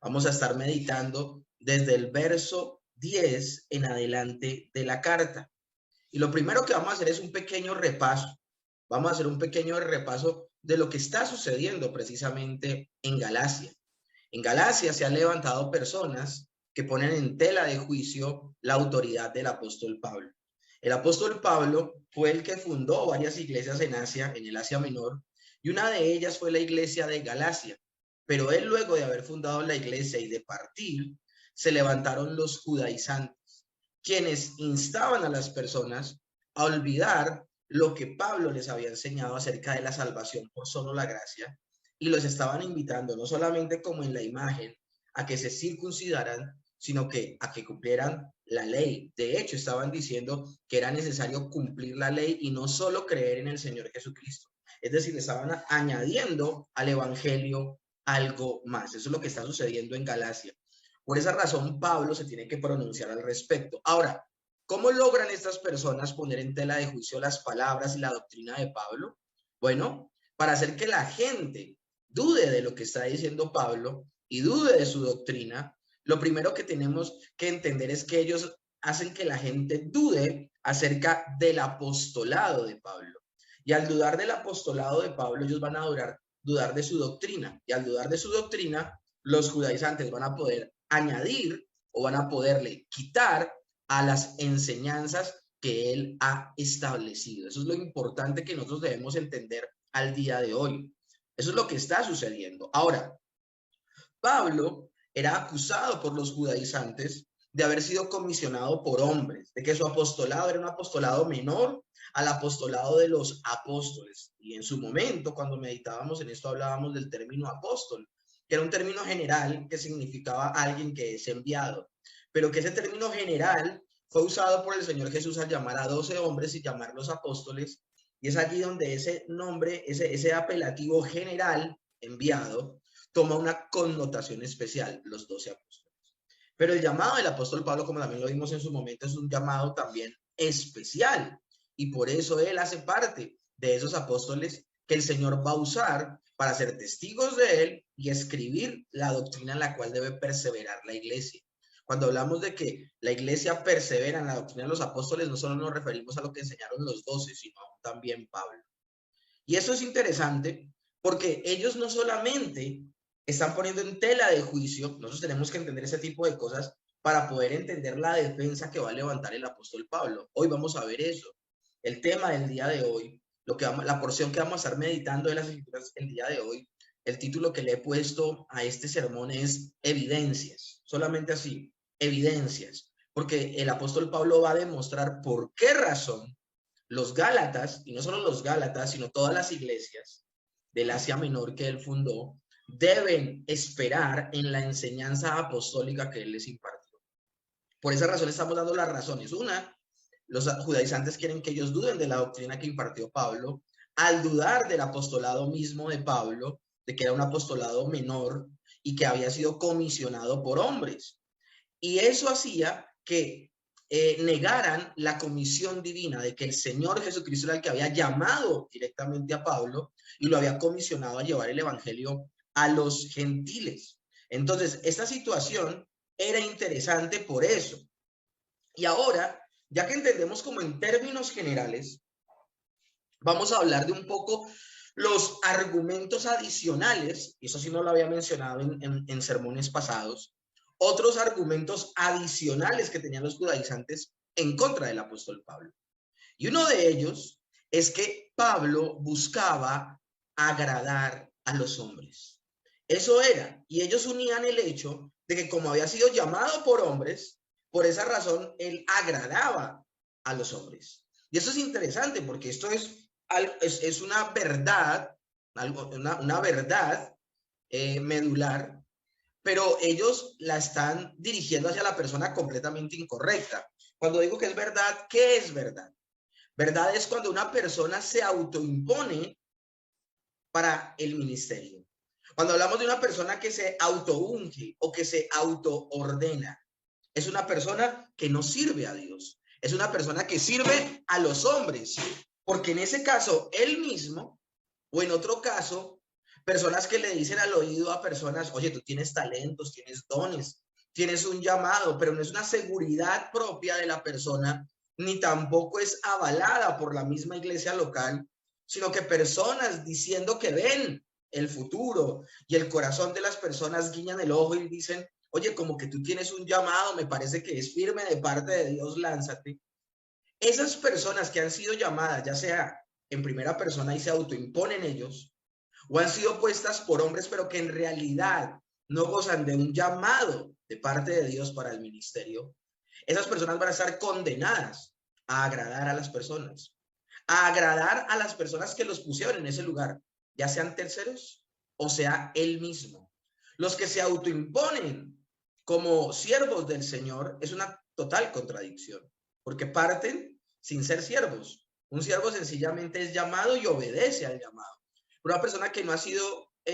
Vamos a estar meditando desde el verso 10 en adelante de la carta. Y lo primero que vamos a hacer es un pequeño repaso. Vamos a hacer un pequeño repaso de lo que está sucediendo precisamente en Galacia. En Galacia se han levantado personas que ponen en tela de juicio la autoridad del apóstol Pablo. El apóstol Pablo fue el que fundó varias iglesias en Asia, en el Asia Menor, y una de ellas fue la iglesia de Galacia. Pero él, luego de haber fundado la iglesia y de partir, se levantaron los judaizantes, quienes instaban a las personas a olvidar lo que Pablo les había enseñado acerca de la salvación por solo la gracia, y los estaban invitando no solamente como en la imagen a que se circuncidaran, sino que a que cumplieran la ley. De hecho, estaban diciendo que era necesario cumplir la ley y no solo creer en el Señor Jesucristo. Es decir, estaban añadiendo al evangelio algo más. Eso es lo que está sucediendo en Galacia. Por esa razón, Pablo se tiene que pronunciar al respecto. Ahora, ¿cómo logran estas personas poner en tela de juicio las palabras y la doctrina de Pablo? Bueno, para hacer que la gente dude de lo que está diciendo Pablo y dude de su doctrina, lo primero que tenemos que entender es que ellos hacen que la gente dude acerca del apostolado de Pablo. Y al dudar del apostolado de Pablo, ellos van a dudar de su doctrina. Y al dudar de su doctrina, los judaizantes van a poder añadir o van a poderle quitar a las enseñanzas que él ha establecido. Eso es lo importante que nosotros debemos entender al día de hoy. Eso es lo que está sucediendo. Ahora, Pablo era acusado por los judaizantes de haber sido comisionado por hombres, de que su apostolado era un apostolado menor al apostolado de los apóstoles. Y en su momento, cuando meditábamos en esto, hablábamos del término apóstol, que era un término general que significaba alguien que es enviado, pero que ese término general fue usado por el Señor Jesús al llamar a 12 hombres y llamarlos apóstoles, y es allí donde ese nombre, ese apelativo general, enviado, toma una connotación especial, los 12 apóstoles. Pero el llamado del apóstol Pablo, como también lo vimos en su momento, es un llamado también especial. Y por eso él hace parte de esos apóstoles que el Señor va a usar para ser testigos de él y escribir la doctrina en la cual debe perseverar la iglesia. Cuando hablamos de que la iglesia persevera en la doctrina de los apóstoles, no solo nos referimos a lo que enseñaron los 12, sino también Pablo. Y eso es interesante porque ellos no solamente están poniendo en tela de juicio, nosotros tenemos que entender ese tipo de cosas para poder entender la defensa que va a levantar el apóstol Pablo. Hoy vamos a ver eso. El tema del día de hoy, la porción que vamos a estar meditando de las escrituras el día de hoy, el título que le he puesto a este sermón es Evidencias. Solamente así, evidencias. Porque el apóstol Pablo va a demostrar por qué razón los Gálatas, y no solo los Gálatas, sino todas las iglesias del Asia Menor que él fundó, deben esperar en la enseñanza apostólica que él les impartió. Por esa razón estamos dando las razones. Una, los judaizantes quieren que ellos duden de la doctrina que impartió Pablo, al dudar del apostolado mismo de Pablo, de que era un apostolado menor y que había sido comisionado por hombres. Y eso hacía que negaran la comisión divina de que el Señor Jesucristo era el que había llamado directamente a Pablo y lo había comisionado a llevar el evangelio a los gentiles. Entonces, esta situación era interesante por eso. Y ahora, ya que entendemos como en términos generales, vamos a hablar de un poco los argumentos adicionales, y eso sí no lo había mencionado en sermones pasados, otros argumentos adicionales que tenían los judaizantes en contra del apóstol Pablo. Y uno de ellos es que Pablo buscaba agradar a los hombres. Eso era, y ellos unían el hecho de que como había sido llamado por hombres, por esa razón él agradaba a los hombres. Y eso es interesante porque esto es una verdad, una verdad medular, pero ellos la están dirigiendo hacia la persona completamente incorrecta. Cuando digo que es verdad, ¿qué es verdad? Verdad es cuando una persona se autoimpone para el ministerio. Cuando hablamos de una persona que se autounge o que se autoordena, es una persona que no sirve a Dios. Es una persona que sirve a los hombres, porque en ese caso él mismo, o en otro caso, Personas que le dicen al oído a personas, oye, tú tienes talentos, tienes dones, tienes un llamado, pero no es una seguridad propia de la persona, ni tampoco es avalada por la misma iglesia local, sino que personas diciendo que ven el futuro y el corazón de las personas guiñan el ojo y dicen, oye, como que tú tienes un llamado, me parece que es firme de parte de Dios, lánzate. Esas personas que han sido llamadas, ya sea en primera persona y se autoimponen ellos, o han sido puestas por hombres, pero que en realidad no gozan de un llamado de parte de Dios para el ministerio, esas personas van a estar condenadas a agradar a las personas, a agradar a las personas que los pusieron en ese lugar, ya sean terceros o sea él mismo. Los que se autoimponen como siervos del Señor es una total contradicción, porque parten sin ser siervos. Un siervo sencillamente es llamado y obedece al llamado. Una persona que no ha sido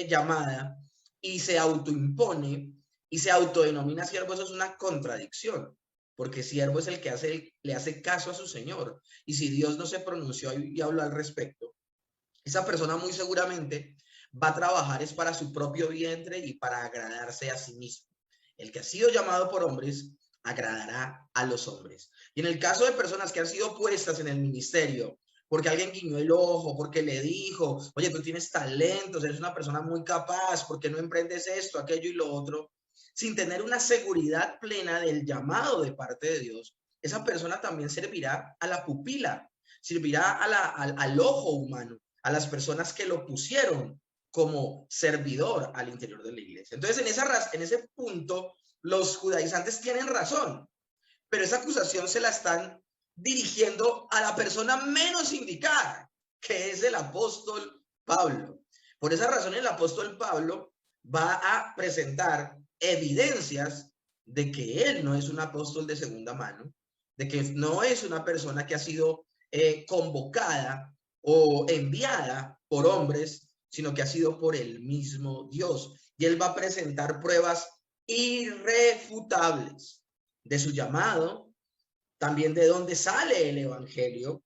llamada y se autoimpone y se autodenomina siervo, eso es una contradicción, porque siervo es el que le hace caso a su Señor. Y si Dios no se pronunció y habló al respecto, esa persona muy seguramente va a trabajar es para su propio vientre y para agradarse a sí mismo. El que ha sido llamado por hombres agradará a los hombres. Y en el caso de personas que han sido puestas en el ministerio, porque alguien guiñó el ojo, porque le dijo, oye, tú tienes talentos, eres una persona muy capaz, ¿por qué no emprendes esto, aquello y lo otro? Sin tener una seguridad plena del llamado de parte de Dios, esa persona también servirá a la pupila, servirá al ojo humano, a las personas que lo pusieron como servidor al interior de la iglesia. Entonces, en ese punto, los judaizantes tienen razón, pero esa acusación se la están dirigiendo a la persona menos indicada, que es el apóstol Pablo. Por esa razón, el apóstol Pablo va a presentar evidencias de que él no es un apóstol de segunda mano, de que no es una persona que ha sido convocada o enviada por hombres, sino que ha sido por el mismo Dios. Y él va a presentar pruebas irrefutables de su llamado, también de dónde sale el evangelio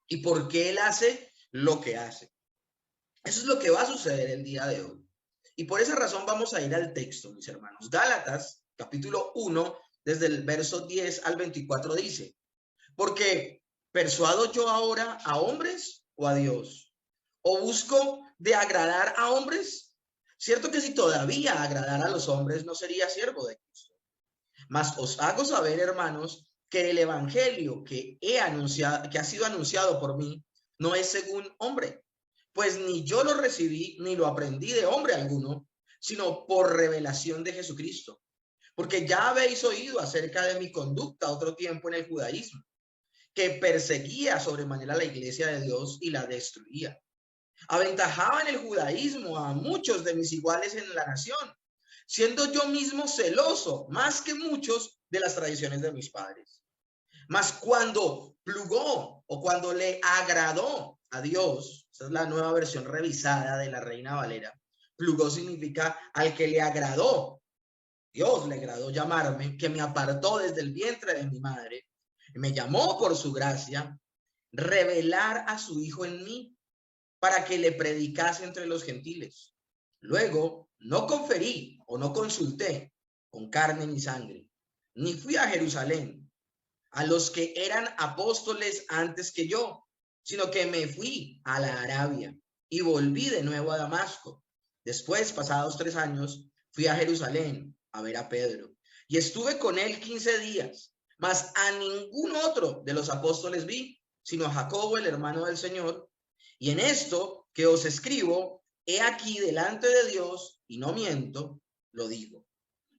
y por qué él hace lo que hace. Eso es lo que va a suceder el día de hoy. Y por esa razón vamos a ir al texto, mis hermanos. Gálatas, capítulo 1, desde el verso 10 al 24 dice, porque ¿persuado yo ahora a hombres o a Dios? ¿O busco de agradar a hombres? Cierto que si todavía agradara a los hombres, no sería siervo de Cristo. Mas os hago saber, hermanos, que el evangelio que ha sido anunciado por mí, no es según hombre, pues ni yo lo recibí ni lo aprendí de hombre alguno, sino por revelación de Jesucristo. Porque ya habéis oído acerca de mi conducta otro tiempo en el judaísmo, que perseguía sobremanera la iglesia de Dios y la destruía. Aventajaba en el judaísmo a muchos de mis iguales en la nación, siendo yo mismo celoso, más que muchos, de las tradiciones de mis padres. Mas cuando plugó o cuando le agradó a Dios, esa es la nueva versión revisada de la Reina Valera, plugó significa al que le agradó, Dios le agradó llamarme, que me apartó desde el vientre de mi madre, me llamó por su gracia, revelar a su Hijo en mí, para que le predicase entre los gentiles. Luego, no conferí o no consulté con carne ni sangre, ni fui a Jerusalén a los que eran apóstoles antes que yo, sino que me fui a la Arabia y volví de nuevo a Damasco. Después, pasados 3 años, fui a Jerusalén a ver a Pedro y estuve con él 15 días, mas a ningún otro de los apóstoles vi, sino a Jacobo, el hermano del Señor. Y en esto que os escribo, he aquí delante de Dios, y no miento, lo digo.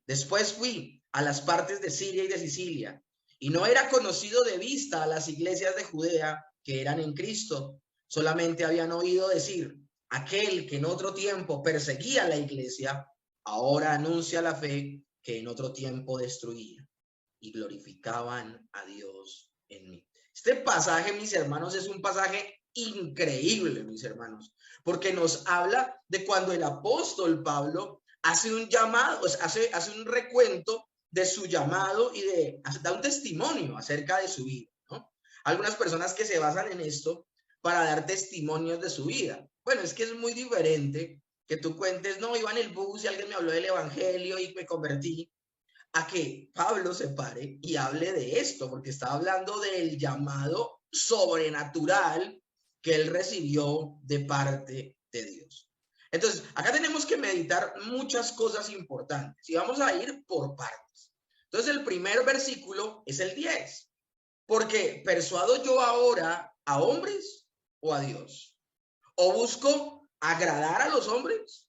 Después fui a las partes de Siria y de Sicilia, y no era conocido de vista a las iglesias de Judea que eran en Cristo. Solamente habían oído decir, aquel que en otro tiempo perseguía la iglesia, ahora anuncia la fe que en otro tiempo destruía. Y glorificaban a Dios en mí. Este pasaje, mis hermanos, es un pasaje increíble, mis hermanos, porque nos habla de cuando el apóstol Pablo hace un llamado, hace un recuento de su llamado y da un testimonio acerca de su vida, ¿no? Algunas personas que se basan en esto para dar testimonios de su vida. Bueno, es que es muy diferente que tú cuentes, no, iba en el bus y alguien me habló del evangelio y me convertí, a que Pablo se pare y hable de esto, porque está hablando del llamado sobrenatural que él recibió de parte de Dios. Entonces, acá tenemos que meditar muchas cosas importantes y vamos a ir por partes. Entonces, el primer versículo es el 10. Porque persuado yo ahora a hombres o a Dios. ¿O busco agradar a los hombres?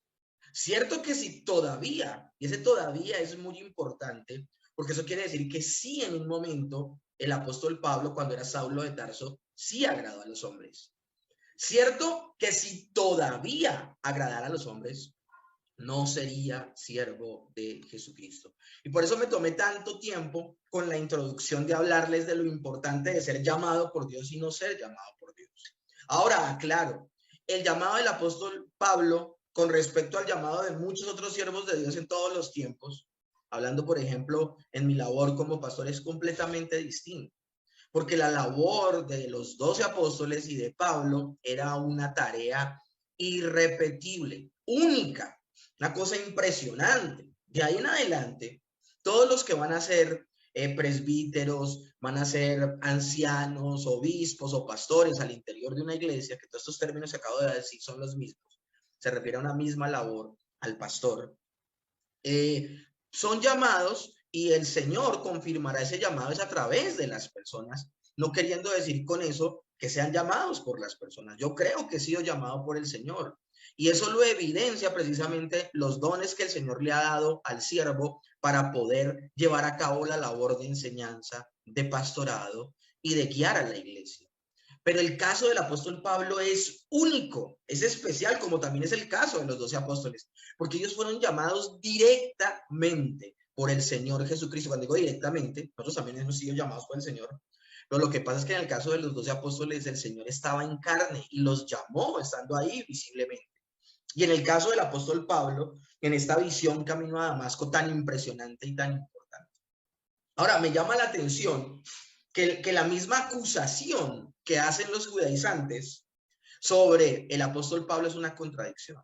Cierto que si todavía, y ese todavía es muy importante, porque eso quiere decir que sí, en un momento el apóstol Pablo, cuando era Saulo de Tarso, sí agradó a los hombres. Cierto que si todavía agradara a los hombres, no sería siervo de Jesucristo. Y por eso me tomé tanto tiempo con la introducción de hablarles de lo importante de ser llamado por Dios y no ser llamado por Dios. Ahora, aclaro, el llamado del apóstol Pablo con respecto al llamado de muchos otros siervos de Dios en todos los tiempos, hablando, por ejemplo, en mi labor como pastor, es completamente distinto. Porque la labor de los 12 apóstoles y de Pablo era una tarea irrepetible, única, una cosa impresionante. De ahí en adelante, todos los que van a ser presbíteros, van a ser ancianos, obispos o pastores al interior de una iglesia, que todos estos términos que acabo de decir son los mismos, se refiere a una misma labor al pastor, son llamados y el Señor confirmará ese llamado es a través de las personas, no queriendo decir con eso que sean llamados por las personas. Yo creo que he sido llamado por el Señor y eso lo evidencia precisamente los dones que el Señor le ha dado al siervo para poder llevar a cabo la labor de enseñanza, de pastorado y de guiar a la iglesia. Pero el caso del apóstol Pablo es único, es especial, como también es el caso de los 12 apóstoles, porque ellos fueron llamados directamente por el Señor Jesucristo. Cuando digo directamente, nosotros también hemos sido llamados por el Señor. Pero lo que pasa es que en el caso de los 12 apóstoles, el Señor estaba en carne y los llamó estando ahí visiblemente. Y en el caso del apóstol Pablo, en esta visión camino a Damasco tan impresionante y tan importante. Ahora, me llama la atención que la misma acusación que hacen los judaizantes sobre el apóstol Pablo es una contradicción.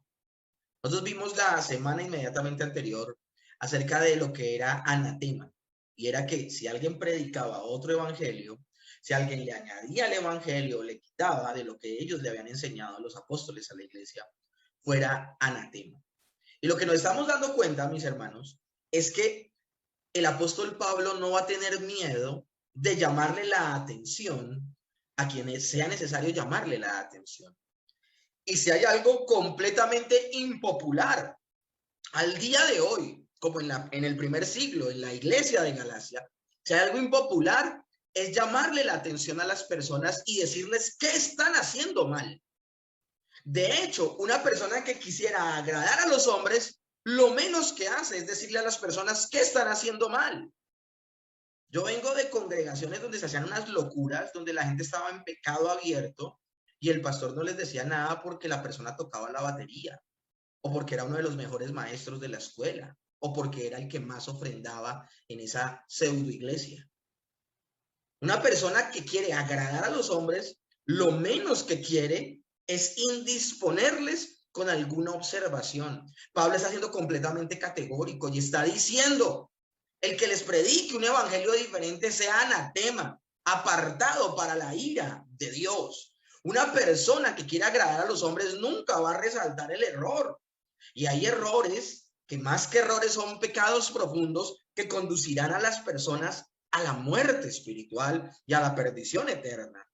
Nosotros vimos la semana inmediatamente anterior acerca de lo que era anatema, y era que si alguien predicaba otro evangelio, si alguien le añadía al evangelio, le quitaba de lo que ellos le habían enseñado a los apóstoles a la iglesia, fuera anatema. Y lo que nos estamos dando cuenta, mis hermanos, es que el apóstol Pablo no va a tener miedo de llamarle la atención a quienes sea necesario llamarle la atención. Y si hay algo completamente impopular al día de hoy, como en el primer siglo, en la iglesia de Galacia, si hay algo impopular, es llamarle la atención a las personas y decirles qué están haciendo mal. De hecho, una persona que quisiera agradar a los hombres, lo menos que hace es decirle a las personas qué están haciendo mal. Yo vengo de congregaciones donde se hacían unas locuras, donde la gente estaba en pecado abierto y el pastor no les decía nada porque la persona tocaba la batería, o porque era uno de los mejores maestros de la escuela, o porque era el que más ofrendaba en esa pseudo iglesia. Una persona que quiere agradar a los hombres, lo menos que quiere es indisponerles con alguna observación. Pablo está siendo completamente categórico y está diciendo: el que les predique un evangelio diferente sea anatema, apartado para la ira de Dios. Una persona que quiera agradar a los hombres nunca va a resaltar el error. Y hay errores que más que errores son pecados profundos que conducirán a las personas a la muerte espiritual y a la perdición eterna.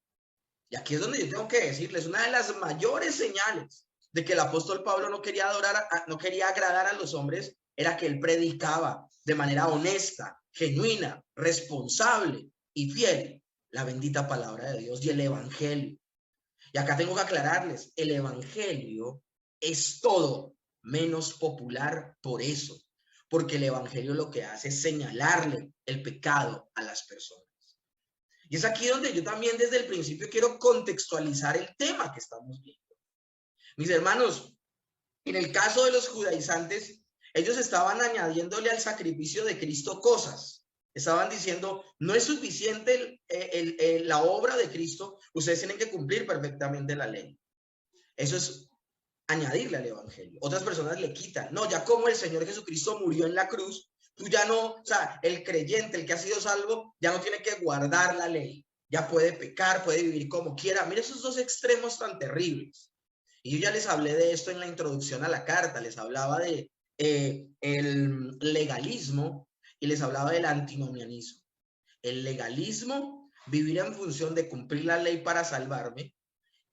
Y aquí es donde yo tengo que decirles, una de las mayores señales de que el apóstol Pablo no quería agradar a los hombres era que él predicaba de manera honesta, genuina, responsable y fiel la bendita palabra de Dios y el evangelio. Y acá tengo que aclararles, el evangelio es todo menos popular por eso, porque el evangelio lo que hace es señalarle el pecado a las personas. Y es aquí donde yo también desde el principio quiero contextualizar el tema que estamos viendo. Mis hermanos, en el caso de los judaizantes, ellos estaban añadiéndole al sacrificio de Cristo cosas. Estaban diciendo, no es suficiente la obra de Cristo, ustedes tienen que cumplir perfectamente la ley. Eso es añadirle al evangelio. Otras personas le quitan. No, ya como el Señor Jesucristo murió en la cruz, tú ya no, o sea, el creyente, el que ha sido salvo, ya no tiene que guardar la ley. Ya puede pecar, puede vivir como quiera. Mira esos dos extremos tan terribles. Y yo ya les hablé de esto en la introducción a la carta. Les hablaba de el legalismo y les hablaba del antinomianismo. El legalismo, vivir en función de cumplir la ley para salvarme,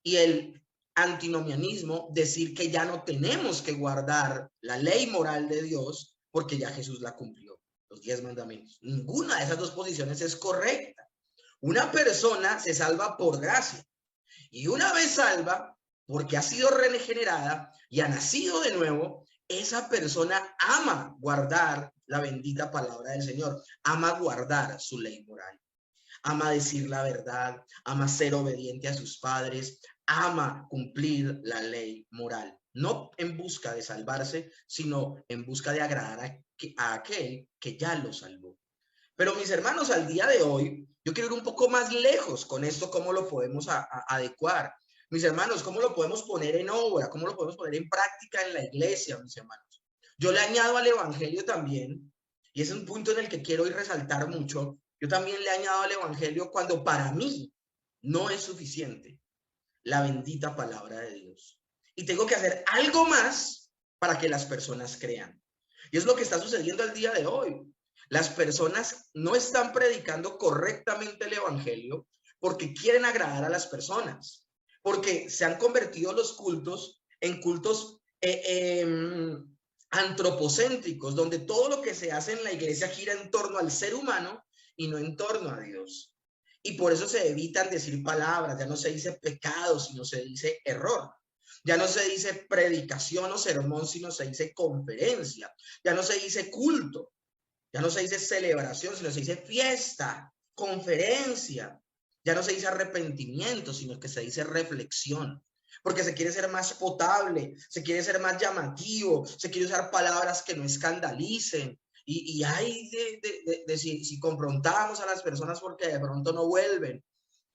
y el antinomianismo, decir que ya no tenemos que guardar la ley moral de Dios porque ya Jesús la cumplió, los 10 mandamientos. Ninguna de esas dos posiciones es correcta. Una persona se salva por gracia y una vez salva, porque ha sido regenerada y ha nacido de nuevo, esa persona ama guardar la bendita palabra del Señor, ama guardar su ley moral, ama decir la verdad, ama ser obediente a sus padres, ama cumplir la ley moral, no en busca de salvarse, sino en busca de agradar a aquel que ya lo salvó. Pero mis hermanos, al día de hoy, yo quiero ir un poco más lejos con esto, cómo lo podemos adecuar. Mis hermanos, ¿cómo lo podemos poner en obra? ¿Cómo lo podemos poner en práctica en la iglesia, mis hermanos? Yo le añado al evangelio también, y es un punto en el que quiero ir resaltar mucho, yo también le añado al evangelio cuando para mí no es suficiente la bendita palabra de Dios. Y tengo que hacer algo más para que las personas crean. Y es lo que está sucediendo al día de hoy. Las personas no están predicando correctamente el evangelio porque quieren agradar a las personas, porque se han convertido los cultos en cultos antropocéntricos, donde todo lo que se hace en la iglesia gira en torno al ser humano y no en torno a Dios. Y por eso se evitan decir palabras, ya no se dice pecado, sino se dice error. Ya no se dice predicación o sermón, sino se dice conferencia. Ya no se dice culto, ya no se dice celebración, sino se dice fiesta, conferencia. Ya no se dice arrepentimiento, sino que se dice reflexión. Porque se quiere ser más potable, se quiere ser más llamativo, se quiere usar palabras que no escandalicen. Y hay si confrontamos a las personas porque de pronto no vuelven.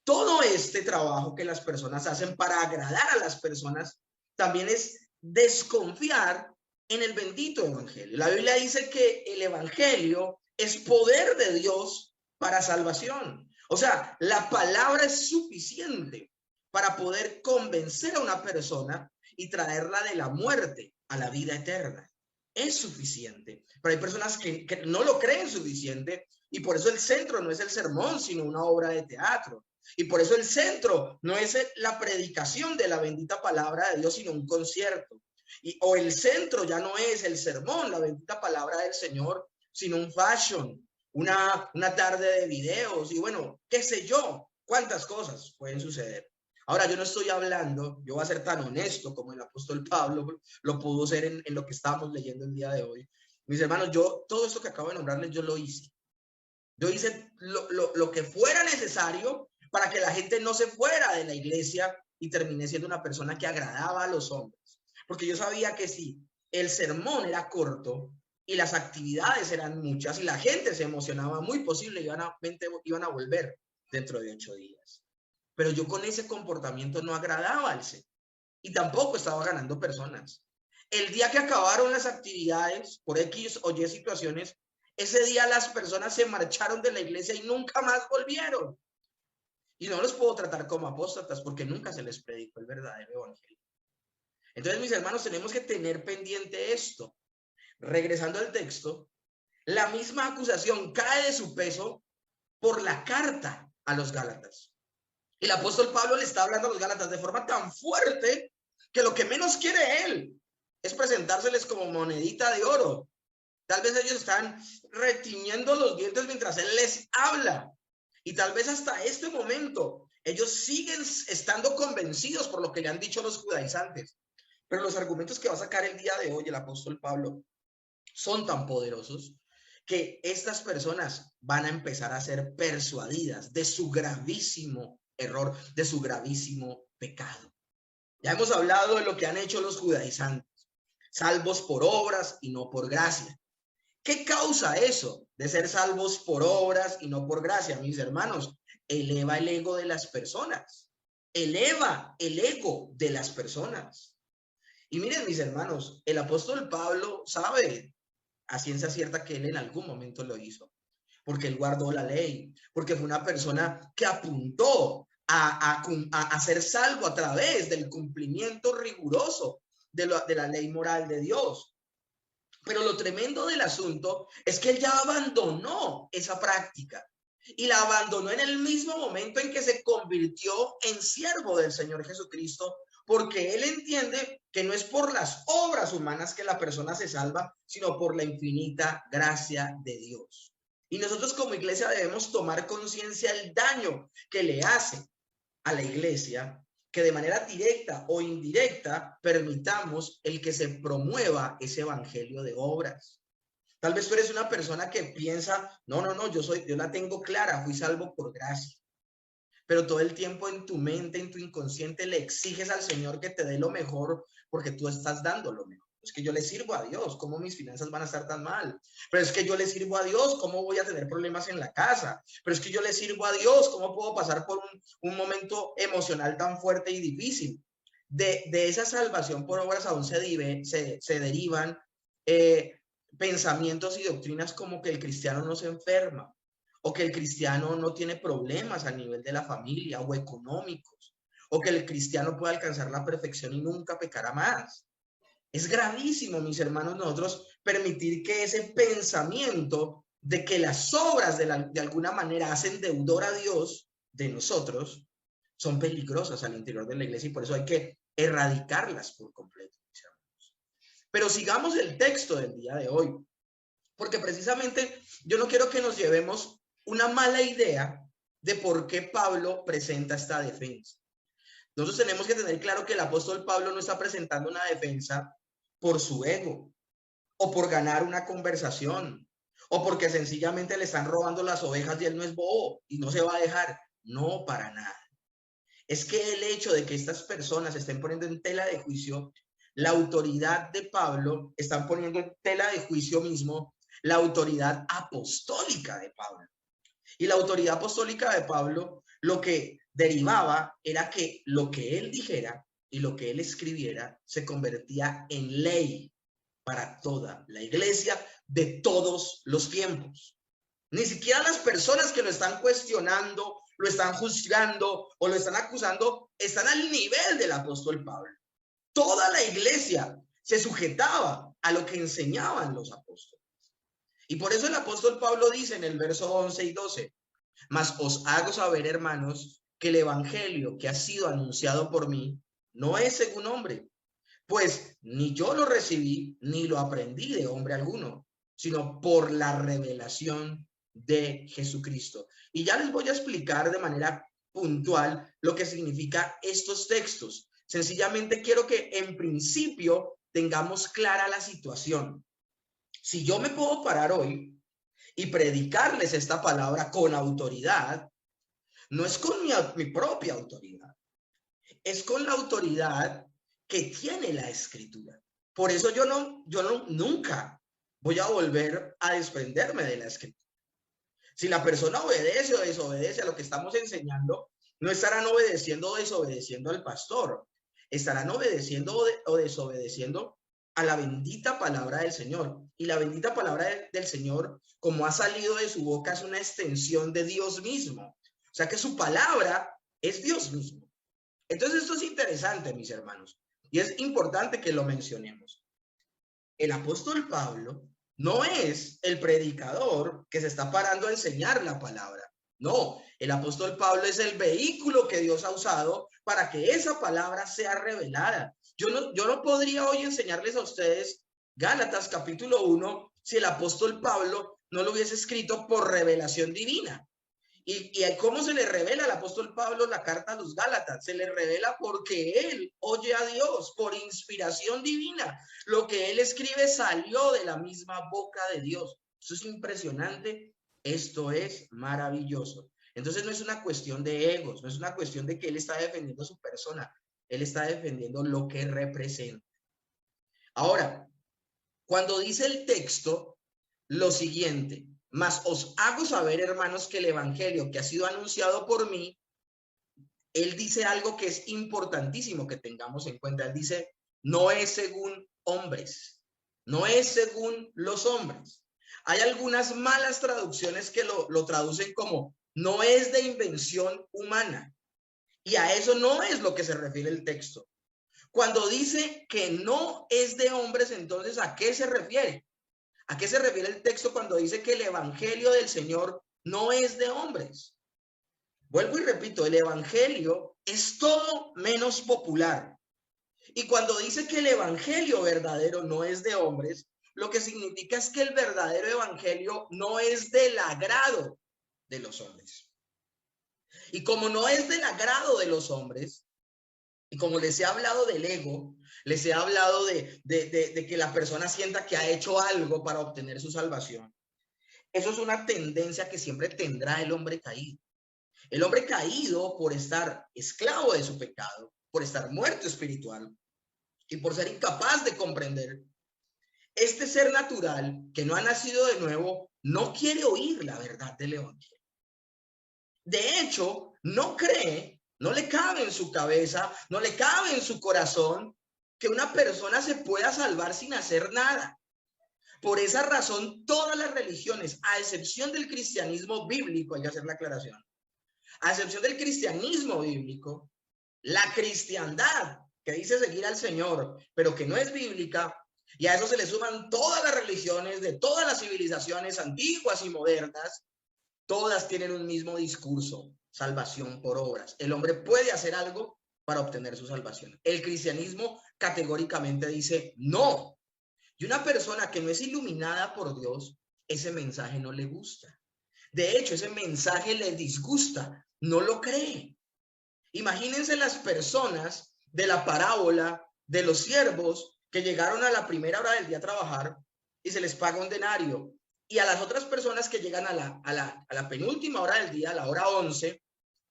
Todo este trabajo que las personas hacen para agradar a las personas también es desconfiar en el bendito evangelio. La Biblia dice que el evangelio es poder de Dios para salvación. O sea, la palabra es suficiente para poder convencer a una persona y traerla de la muerte a la vida eterna. Es suficiente. Pero hay personas que no lo creen suficiente y por eso el centro no es el sermón, sino una obra de teatro. Y por eso el centro no es la predicación de la bendita palabra de Dios, sino un concierto. O el centro ya no es el sermón, la bendita palabra del Señor, sino un fashion, una tarde de videos y bueno, qué sé yo, cuántas cosas pueden suceder. Ahora, yo no estoy hablando, yo voy a ser tan honesto como el apóstol Pablo lo pudo ser en lo que estábamos leyendo el día de hoy. Mis hermanos, yo todo esto que acabo de nombrarles, yo lo hice. Yo hice lo que fuera necesario para que la gente no se fuera de la iglesia y terminé siendo una persona que agradaba a los hombres. Porque yo sabía que si el sermón era corto y las actividades eran muchas y la gente se emocionaba, muy posible iban a volver dentro de 8 días. Pero yo con ese comportamiento no agradaba al Señor y tampoco estaba ganando personas. El día que acabaron las actividades por X o Y situaciones, ese día las personas se marcharon de la iglesia y nunca más volvieron. Y no los puedo tratar como apóstatas porque nunca se les predicó el verdadero evangelio. Entonces, mis hermanos, tenemos que tener pendiente esto. Regresando al texto, la misma acusación cae de su peso por la carta a los Gálatas. El apóstol Pablo le está hablando a los Gálatas de forma tan fuerte que lo que menos quiere él es presentárseles como monedita de oro. Tal vez ellos están retiñendo los dientes mientras él les habla. Y tal vez hasta este momento ellos siguen estando convencidos por lo que le han dicho los judaizantes. Pero los argumentos que va a sacar el día de hoy el apóstol Pablo son tan poderosos que estas personas van a empezar a ser persuadidas de su gravísimo error, de su gravísimo pecado. Ya hemos hablado de lo que han hecho los judaizantes, salvos por obras y no por gracia. ¿Qué causa eso de ser salvos por obras y no por gracia, mis hermanos? Eleva el ego de las personas. Eleva el ego de las personas. Y miren, mis hermanos, el apóstol Pablo sabe a ciencia cierta que él en algún momento lo hizo, porque él guardó la ley, porque fue una persona que apuntó a ser salvo a través del cumplimiento riguroso de la ley moral de Dios. Pero lo tremendo del asunto es que él ya abandonó esa práctica y la abandonó en el mismo momento en que se convirtió en siervo del Señor Jesucristo, porque él entiende que no es por las obras humanas que la persona se salva, sino por la infinita gracia de Dios. Y nosotros como iglesia debemos tomar conciencia del daño que le hace a la iglesia que de manera directa o indirecta permitamos el que se promueva ese evangelio de obras. Tal vez tú eres una persona que piensa, no, yo la tengo clara, fui salvo por gracia. Pero todo el tiempo en tu mente, en tu inconsciente, le exiges al Señor que te dé lo mejor porque tú estás dando lo mejor. Es que yo le sirvo a Dios, ¿cómo mis finanzas van a estar tan mal? Pero es que yo le sirvo a Dios, ¿cómo voy a tener problemas en la casa? Pero es que yo le sirvo a Dios, ¿cómo puedo pasar por un momento emocional tan fuerte y difícil? De esa salvación por obras aún se derivan pensamientos y doctrinas como que el cristiano no se enferma, o que el cristiano no tiene problemas a nivel de la familia o económicos, o que el cristiano puede alcanzar la perfección y nunca pecará más. Es gravísimo, mis hermanos, nosotros permitir que ese pensamiento de que las obras de alguna manera hacen deudor a Dios de nosotros son peligrosas al interior de la iglesia y por eso hay que erradicarlas por completo, mis hermanos. Pero sigamos el texto del día de hoy, porque precisamente yo no quiero que nos llevemos una mala idea de por qué Pablo presenta esta defensa. Nosotros tenemos que tener claro que el apóstol Pablo no está presentando una defensa por su ego o por ganar una conversación o porque sencillamente le están robando las ovejas y él no es bobo y no se va a dejar. No, para nada. Es que el hecho de que estas personas estén poniendo en tela de juicio la autoridad de Pablo, están poniendo en tela de juicio mismo la autoridad apostólica de Pablo. Y la autoridad apostólica de Pablo lo que derivaba era que lo que él dijera y lo que él escribiera se convertía en ley para toda la iglesia de todos los tiempos. Ni siquiera las personas que lo están cuestionando, lo están juzgando o lo están acusando están al nivel del apóstol Pablo. Toda la iglesia se sujetaba a lo que enseñaban los apóstoles. Y por eso el apóstol Pablo dice en el verso 11 y 12, mas os hago saber, hermanos, que el evangelio que ha sido anunciado por mí no es según hombre, pues ni yo lo recibí ni lo aprendí de hombre alguno, sino por la revelación de Jesucristo. Y ya les voy a explicar de manera puntual lo que significa estos textos. Sencillamente quiero que en principio tengamos clara la situación. Si yo me puedo parar hoy y predicarles esta palabra con autoridad, no es con mi propia autoridad, es con la autoridad que tiene la escritura. Por eso yo nunca voy a volver a desprenderme de la escritura. Si la persona obedece o desobedece a lo que estamos enseñando, no estarán obedeciendo o desobedeciendo al pastor, estarán obedeciendo o desobedeciendo a la bendita palabra del Señor. Y la bendita palabra del Señor, como ha salido de su boca, es una extensión de Dios mismo. O sea que su palabra es Dios mismo. Entonces esto es interesante, mis hermanos, y es importante que lo mencionemos. El apóstol Pablo no es el predicador que se está parando a enseñar la palabra. No, el apóstol Pablo es el vehículo que Dios ha usado para que esa palabra sea revelada. Yo no podría hoy enseñarles a ustedes Gálatas capítulo 1 si el apóstol Pablo no lo hubiese escrito por revelación divina. ¿Y cómo se le revela al apóstol Pablo la carta a los Gálatas? Se le revela porque él oye a Dios por inspiración divina. Lo que él escribe salió de la misma boca de Dios. Eso es impresionante. Esto es maravilloso. Entonces no es una cuestión de egos, no es una cuestión de que él está defendiendo su persona. Él está defendiendo lo que representa. Ahora, cuando dice el texto lo siguiente, mas os hago saber, hermanos, que el evangelio que ha sido anunciado por mí, él dice algo que es importantísimo que tengamos en cuenta. Él dice, no es según hombres, no es según los hombres. Hay algunas malas traducciones que lo traducen como no es de invención humana. Y a eso no es lo que se refiere el texto. Cuando dice que no es de hombres, entonces, ¿a qué se refiere? ¿A qué se refiere el texto cuando dice que el evangelio del Señor no es de hombres? Vuelvo y repito, el evangelio es todo menos popular. Y cuando dice que el evangelio verdadero no es de hombres, lo que significa es que el verdadero evangelio no es del agrado de los hombres. Y como no es del agrado de los hombres, y como les he hablado del ego, les he hablado de que la persona sienta que ha hecho algo para obtener su salvación, eso es una tendencia que siempre tendrá el hombre caído. El hombre caído, por estar esclavo de su pecado, por estar muerto espiritual y por ser incapaz de comprender, este ser natural que no ha nacido de nuevo no quiere oír la verdad del evangelio. De hecho, no cree, no le cabe en su cabeza, no le cabe en su corazón que una persona se pueda salvar sin hacer nada. Por esa razón, todas las religiones, a excepción del cristianismo bíblico, hay que hacer la aclaración, a excepción del cristianismo bíblico, la cristiandad que dice seguir al Señor, pero que no es bíblica, y a eso se le suman todas las religiones de todas las civilizaciones antiguas y modernas, todas tienen un mismo discurso: salvación por obras. El hombre puede hacer algo para obtener su salvación. El cristianismo categóricamente dice no. Y una persona que no es iluminada por Dios, ese mensaje no le gusta. De hecho, ese mensaje le disgusta, no lo cree. Imagínense las personas de la parábola de los siervos que llegaron a la primera hora del día a trabajar y se les paga un denario. Y a las otras personas que llegan a la penúltima hora del día, a la hora 11,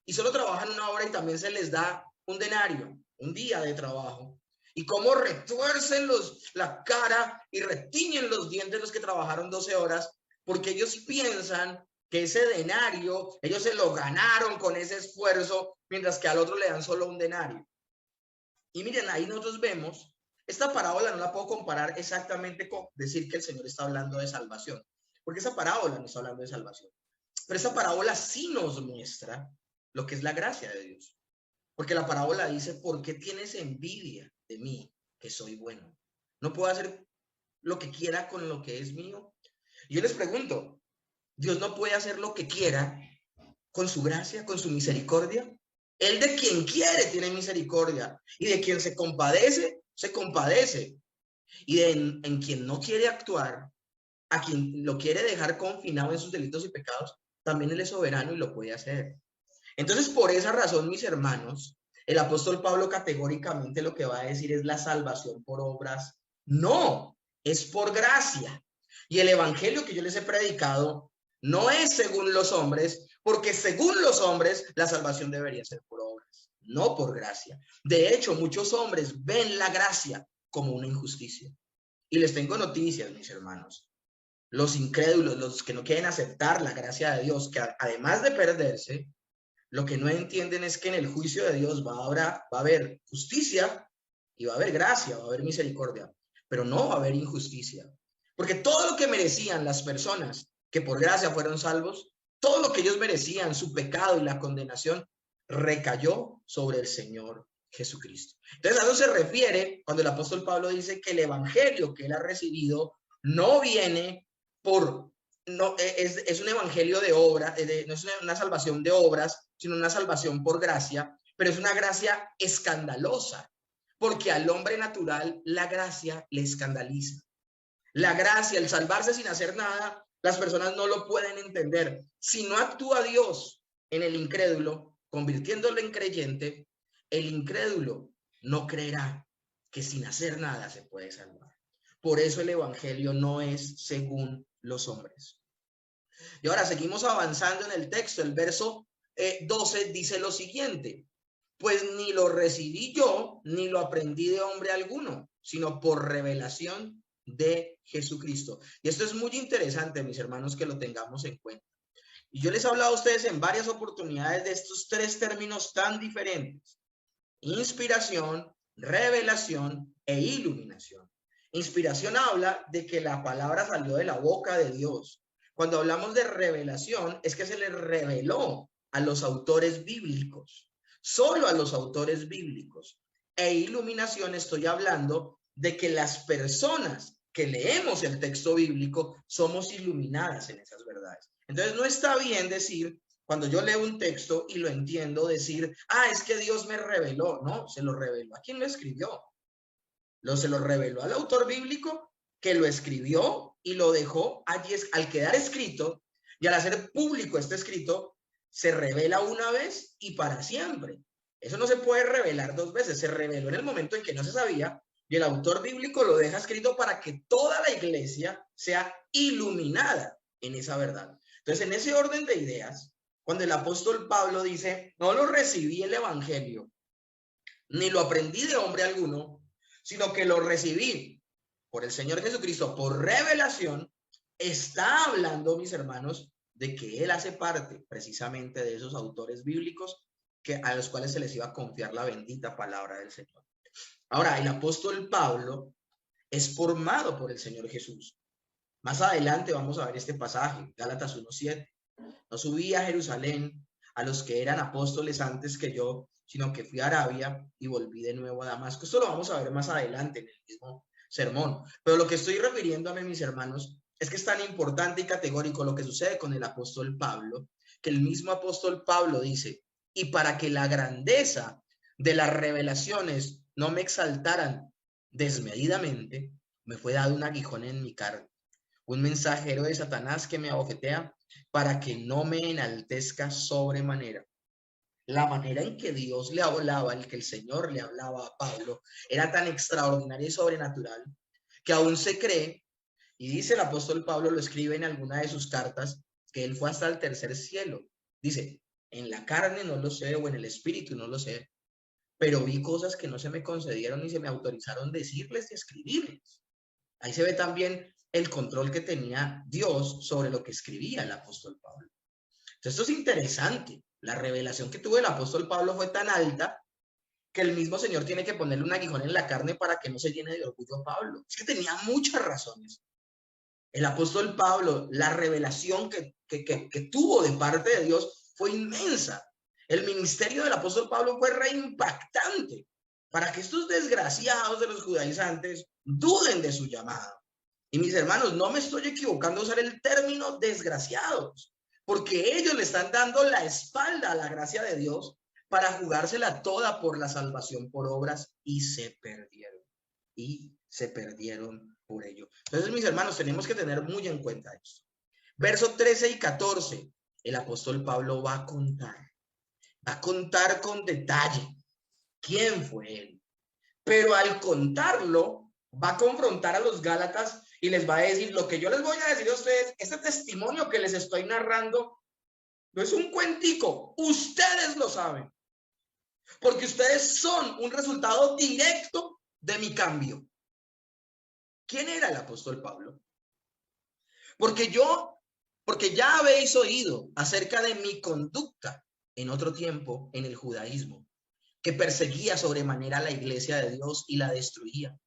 y solo trabajan una hora y también se les da un denario, un día de trabajo. Y cómo retuercen la cara y retiñen los dientes los que trabajaron 12 horas, porque ellos piensan que ese denario, ellos se lo ganaron con ese esfuerzo, mientras que al otro le dan solo un denario. Y miren, ahí nosotros vemos, esta parábola no la puedo comparar exactamente con decir que el Señor está hablando de salvación, porque esa parábola no está hablando de salvación. Pero esa parábola sí nos muestra lo que es la gracia de Dios. Porque la parábola dice: ¿por qué tienes envidia de mí, que soy bueno? ¿No puedo hacer lo que quiera con lo que es mío? Y yo les pregunto, ¿Dios no puede hacer lo que quiera con su gracia, con su misericordia? Él de quien quiere tiene misericordia, y de quien se compadece, se compadece. Y en quien no quiere actuar, a quien lo quiere dejar confinado en sus delitos y pecados, también Él es soberano y lo puede hacer. Entonces, por esa razón, mis hermanos, el apóstol Pablo categóricamente lo que va a decir es: la salvación por obras no, es por gracia. Y el evangelio que yo les he predicado no es según los hombres, porque según los hombres la salvación debería ser por obras, no por gracia. De hecho, muchos hombres ven la gracia como una injusticia. Y les tengo noticias, mis hermanos. Los incrédulos, los que no quieren aceptar la gracia de Dios, que además de perderse, lo que no entienden es que en el juicio de Dios va a haber justicia y va a haber gracia, va a haber misericordia, pero no va a haber injusticia. Porque todo lo que merecían las personas que por gracia fueron salvos, todo lo que ellos merecían, su pecado y la condenación, recayó sobre el Señor Jesucristo. Entonces a eso se refiere cuando el apóstol Pablo dice que el evangelio que él ha recibido no viene por... No, es un evangelio de obra, no es una salvación de obras, sino una salvación por gracia, pero es una gracia escandalosa, porque al hombre natural la gracia le escandaliza. La gracia, el salvarse sin hacer nada, las personas no lo pueden entender. Si no actúa Dios en el incrédulo, convirtiéndolo en creyente, el incrédulo no creerá que sin hacer nada se puede salvar. Por eso el evangelio no es según los hombres. Y ahora seguimos avanzando en el texto. El verso 12 dice lo siguiente: pues ni lo recibí yo, ni lo aprendí de hombre alguno, sino por revelación de Jesucristo. Y esto es muy interesante, mis hermanos, que lo tengamos en cuenta. Y yo les he hablado a ustedes en varias oportunidades de estos tres términos tan diferentes: inspiración, revelación e iluminación. Inspiración habla de que la palabra salió de la boca de Dios. Cuando hablamos de revelación, es que se le reveló a los autores bíblicos, solo a los autores bíblicos. E iluminación, estoy hablando de que las personas que leemos el texto bíblico somos iluminadas en esas verdades. Entonces no está bien decir, cuando yo leo un texto y lo entiendo, decir, es que Dios me reveló. No, se lo reveló. ¿A quién lo escribió? Se lo reveló al autor bíblico, que lo escribió y lo dejó allí. Al quedar escrito y al hacer público este escrito, se revela una vez y para siempre. Eso no se puede revelar dos veces. Se reveló en el momento en que no se sabía y el autor bíblico lo deja escrito para que toda la iglesia sea iluminada en esa verdad. Entonces, en ese orden de ideas, cuando el apóstol Pablo dice, no lo recibí el evangelio, ni lo aprendí de hombre alguno, sino que lo recibí por el Señor Jesucristo por revelación, está hablando, mis hermanos, de que él hace parte precisamente de esos autores bíblicos a los cuales se les iba a confiar la bendita palabra del Señor. Ahora, el apóstol Pablo es formado por el Señor Jesús. Más adelante vamos a ver este pasaje, Gálatas 1:7. No subí a Jerusalén a los que eran apóstoles antes que yo, sino que fui a Arabia y volví de nuevo a Damasco. Esto lo vamos a ver más adelante en el mismo sermón. Pero lo que estoy refiriéndome, mis hermanos, es que es tan importante y categórico lo que sucede con el apóstol Pablo, que el mismo apóstol Pablo dice, y para que la grandeza de las revelaciones no me exaltaran desmedidamente, me fue dado un aguijón en mi carne, un mensajero de Satanás que me abofetea para que no me enaltezca sobremanera. La manera en que Dios le hablaba, el que el Señor le hablaba a Pablo, era tan extraordinaria y sobrenatural que aún se cree, y dice el apóstol Pablo, lo escribe en alguna de sus cartas, que él fue hasta el tercer cielo. Dice, en la carne no lo sé, o en el espíritu no lo sé, pero vi cosas que no se me concedieron ni se me autorizaron decirles y escribirles. Ahí se ve también el control que tenía Dios sobre lo que escribía el apóstol Pablo. Entonces, esto es interesante. La revelación que tuvo el apóstol Pablo fue tan alta que el mismo Señor tiene que ponerle un aguijón en la carne para que no se llene de orgullo a Pablo. Es que tenía muchas razones. El apóstol Pablo, la revelación que tuvo de parte de Dios fue inmensa. El ministerio del apóstol Pablo fue re impactante para que estos desgraciados de los judaizantes duden de su llamado. Y mis hermanos, no me estoy equivocando a usar el término desgraciados, porque ellos le están dando la espalda a la gracia de Dios para jugársela toda por la salvación por obras y se perdieron. Y se perdieron por ello. Entonces, mis hermanos, tenemos que tener muy en cuenta esto. Versos 13 y 14, el apóstol Pablo va a contar con detalle quién fue él. Pero al contarlo, va a confrontar a los Gálatas y les va a decir, lo que yo les voy a decir a ustedes, este testimonio que les estoy narrando, no es un cuentico, ustedes lo saben, porque ustedes son un resultado directo de mi cambio. ¿Quién era el apóstol Pablo? Porque ya habéis oído acerca de mi conducta en otro tiempo en el judaísmo, que perseguía sobremanera a la iglesia de Dios y la destruía.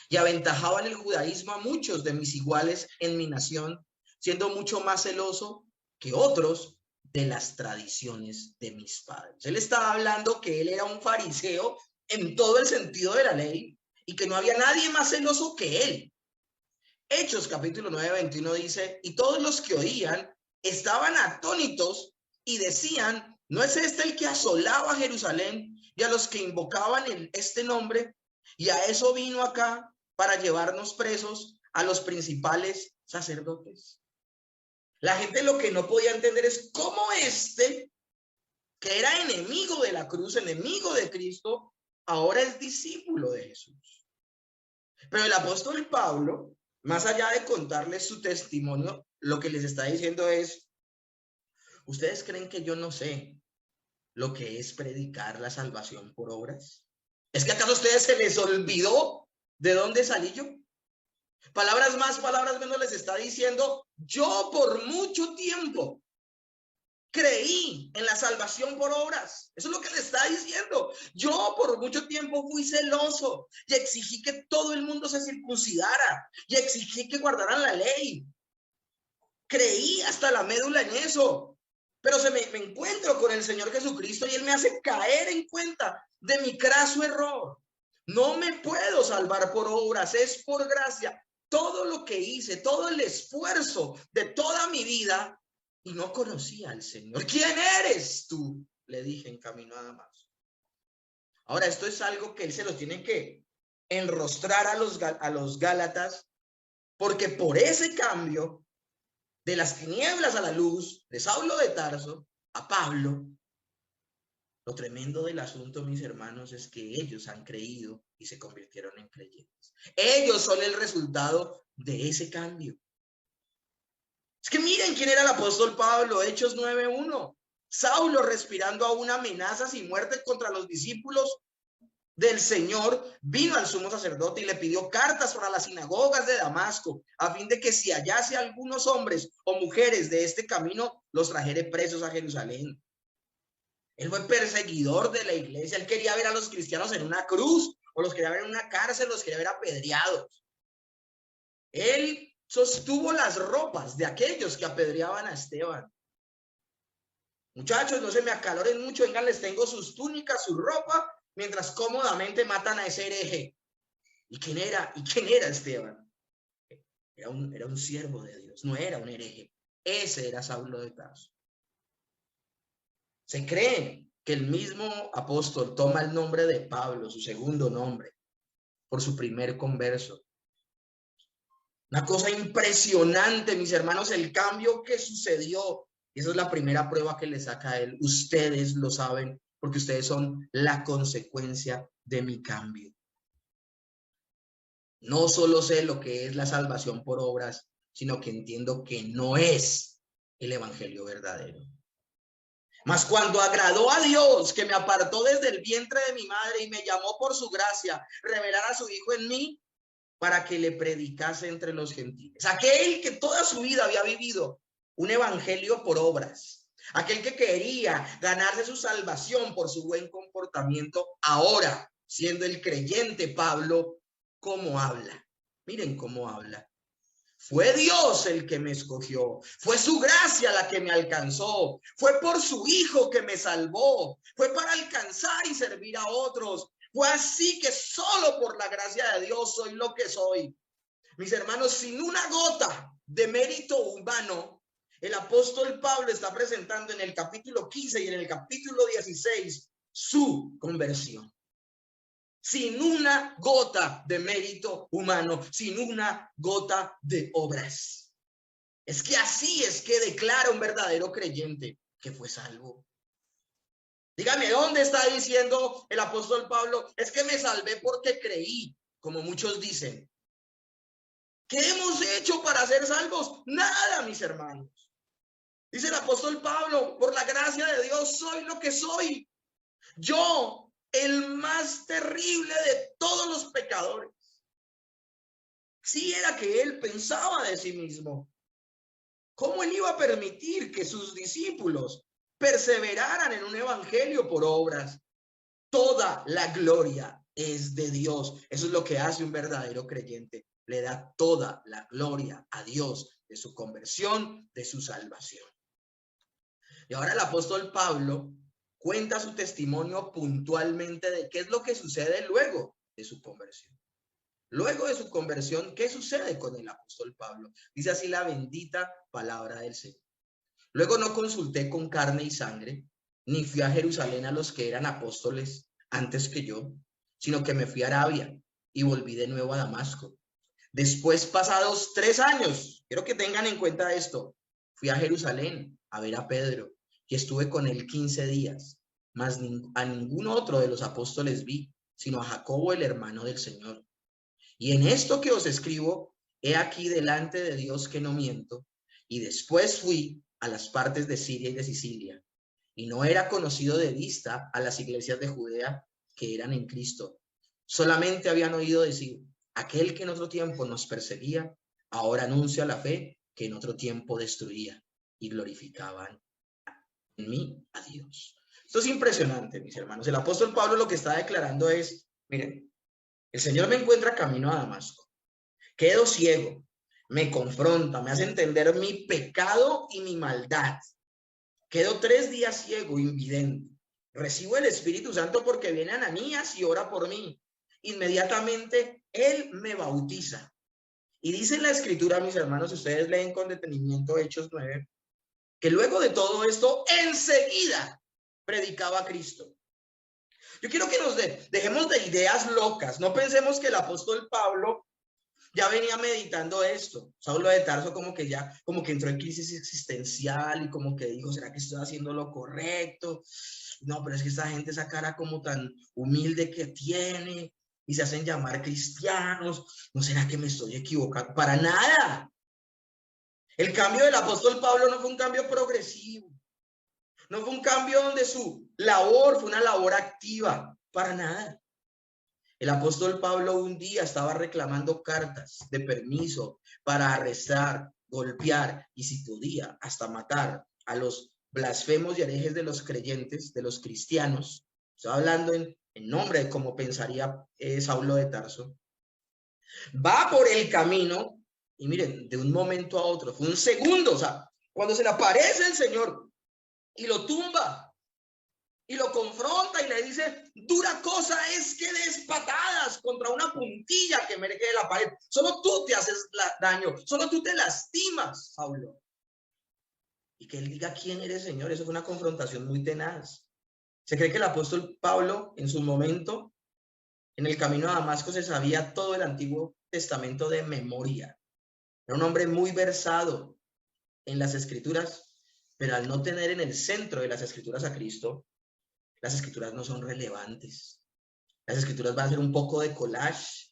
Y aventajaba en el judaísmo a muchos de mis iguales en mi nación, siendo mucho más celoso que otros de las tradiciones de mis padres. Él estaba hablando que él era un fariseo en todo el sentido de la ley y que no había nadie más celoso que él. Hechos capítulo 9, 21 dice, y todos los que oían estaban atónitos y decían, ¿no es este el que asolaba a Jerusalén y a los que invocaban este nombre? Y a eso vino acá para llevarnos presos a los principales sacerdotes. La gente lo que no podía entender es cómo que era enemigo de la cruz, enemigo de Cristo, ahora es discípulo de Jesús. Pero el apóstol Pablo, más allá de contarles su testimonio, lo que les está diciendo es, ¿ustedes creen que yo no sé lo que es predicar la salvación por obras? ¿Es que acaso a ustedes se les olvidó de dónde salí yo? Palabras más, palabras menos les está diciendo, yo por mucho tiempo creí en la salvación por obras. Eso es lo que le está diciendo. Yo por mucho tiempo fui celoso y exigí que todo el mundo se circuncidara y exigí que guardaran la ley. Creí hasta la médula en eso, pero me encuentro con el Señor Jesucristo y Él me hace caer en cuenta de mi craso error. No me puedo salvar por obras, es por gracia. Todo lo que hice, todo el esfuerzo de toda mi vida, y no conocía al Señor. ¿Quién eres tú? Le dije en camino a Damasco. Ahora, esto es algo que Él se lo tiene que enrostrar a los Gálatas, porque por ese cambio de las tinieblas a la luz, de Saulo de Tarso a Pablo, lo tremendo del asunto, mis hermanos, es que ellos han creído y se convirtieron en creyentes. Ellos son el resultado de ese cambio. Es que miren quién era el apóstol Pablo, Hechos 9:1. Saulo, respirando aún amenazas y muerte contra los discípulos del Señor, vino al sumo sacerdote y le pidió cartas para las sinagogas de Damasco, a fin de que si hallase algunos hombres o mujeres de este camino, los trajere presos a Jerusalén. Él fue perseguidor de la iglesia. Él quería ver a los cristianos en una cruz, o los quería ver en una cárcel, los quería ver apedreados. Él sostuvo las ropas de aquellos que apedreaban a Esteban. Muchachos, no se me acaloren mucho, vengan, les tengo sus túnicas, su ropa, mientras cómodamente matan a ese hereje. ¿Y quién era? ¿Y quién era Esteban? Era un siervo de Dios, no era un hereje. Ese era Saulo de Tarso. Se cree que el mismo apóstol toma el nombre de Pablo, su segundo nombre, por su primer converso. Una cosa impresionante, mis hermanos, el cambio que sucedió. Y esa es la primera prueba que le saca a él. Ustedes lo saben, porque ustedes son la consecuencia de mi cambio. No solo sé lo que es la salvación por obras, sino que entiendo que no es el evangelio verdadero. Mas cuando agradó a Dios, que me apartó desde el vientre de mi madre y me llamó por su gracia, revelar a su Hijo en mí, para que le predicase entre los gentiles. Aquel que toda su vida había vivido un evangelio por obras, aquel que quería ganarse su salvación por su buen comportamiento, ahora, siendo el creyente Pablo, ¿cómo habla? Miren cómo habla. Fue Dios el que me escogió, fue su gracia la que me alcanzó, fue por su Hijo que me salvó, fue para alcanzar y servir a otros. Fue así que solo por la gracia de Dios soy lo que soy. Mis hermanos, sin una gota de mérito humano, el apóstol Pablo está presentando en el capítulo 15 y en el capítulo 16 su conversión. Sin una gota de mérito humano, sin una gota de obras. Es que así es que declara un verdadero creyente que fue salvo. Dígame, ¿dónde está diciendo el apóstol Pablo? Es que me salvé porque creí, como muchos dicen. ¿Qué hemos hecho para ser salvos? Nada, mis hermanos. Dice el apóstol Pablo, por la gracia de Dios soy lo que soy. Yo, el más terrible de todos los pecadores. Sí era que él pensaba de sí mismo. ¿Cómo él iba a permitir que sus discípulos perseveraran en un evangelio por obras? Toda la gloria es de Dios. Eso es lo que hace un verdadero creyente. Le da toda la gloria a Dios de su conversión, de su salvación. Y ahora el apóstol Pablo cuenta su testimonio puntualmente de qué es lo que sucede luego de su conversión. Luego de su conversión, ¿qué sucede con el apóstol Pablo? Dice así la bendita palabra del Señor. Luego no consulté con carne y sangre, ni fui a Jerusalén a los que eran apóstoles antes que yo, sino que me fui a Arabia y volví de nuevo a Damasco. Después, pasados 3 años, quiero que tengan en cuenta esto, fui a Jerusalén a ver a Pedro y estuve con él 15 días, mas a ningún otro de los apóstoles vi, sino a Jacobo, el hermano del Señor. Y en esto que os escribo, he aquí delante de Dios que no miento, y después fui a las partes de Siria y de Sicilia, y no era conocido de vista a las iglesias de Judea que eran en Cristo. Solamente habían oído decir, aquel que en otro tiempo nos perseguía, ahora anuncia la fe que en otro tiempo destruía, y glorificaban en mí a Dios. Esto es impresionante, mis hermanos. El apóstol Pablo lo que está declarando es, miren, el Señor me encuentra camino a Damasco, quedo ciego, me confronta, me hace entender mi pecado y mi maldad. Quedo 3 días ciego, invidente. Recibo el Espíritu Santo porque viene Ananías y ora por mí. Inmediatamente Él me bautiza. Y dice en la Escritura, mis hermanos, ustedes leen con detenimiento Hechos 9, que luego de todo esto, enseguida predicaba a Cristo. Yo quiero que nos dejemos de ideas locas. No pensemos que el apóstol Pablo ya venía meditando esto. Saulo de Tarso como que entró en crisis existencial y como que dijo, ¿será que estoy haciendo lo correcto? No, pero es que esta gente, esa cara como tan humilde que tiene y se hacen llamar cristianos, ¿no será que me estoy equivocando? Para nada. El cambio del apóstol Pablo no fue un cambio progresivo. No fue un cambio donde su labor fue una labor activa. Para nada. El apóstol Pablo un día estaba reclamando cartas de permiso para arrestar, golpear y si podía hasta matar a los blasfemos y herejes de los creyentes, de los cristianos. Estaba hablando en nombre de cómo pensaría Saulo de Tarso. Va por el camino y miren, de un momento a otro, fue un segundo, o sea, cuando se le aparece el Señor y lo tumba, y lo confronta y le dice, dura cosa es que des patadas contra una puntilla que emerge de la pared. Solo tú te haces daño, solo tú te lastimas, Saulo. Y que él diga quién eres, Señor, eso fue una confrontación muy tenaz. Se cree que el apóstol Pablo, en su momento, en el camino a Damasco, se sabía todo el Antiguo Testamento de memoria. Era un hombre muy versado en las Escrituras, pero al no tener en el centro de las Escrituras a Cristo, las Escrituras no son relevantes. Las Escrituras van a ser un poco de collage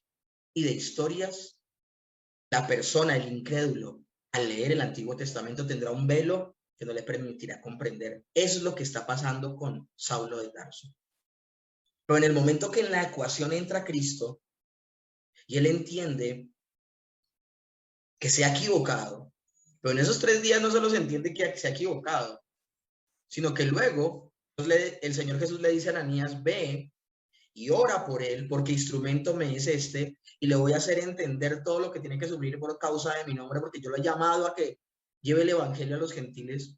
y de historias. La persona, el incrédulo, al leer el Antiguo Testamento tendrá un velo que no le permitirá comprender. Eso es lo que está pasando con Saulo de Tarso. Pero en el momento que en la ecuación entra Cristo y él entiende que se ha equivocado, pero en esos 3 días no solo se entiende que se ha equivocado, sino que luego el Señor Jesús le dice a Ananías, ve y ora por él, porque instrumento me es este, y le voy a hacer entender todo lo que tiene que sufrir por causa de mi nombre, porque yo lo he llamado a que lleve el evangelio a los gentiles.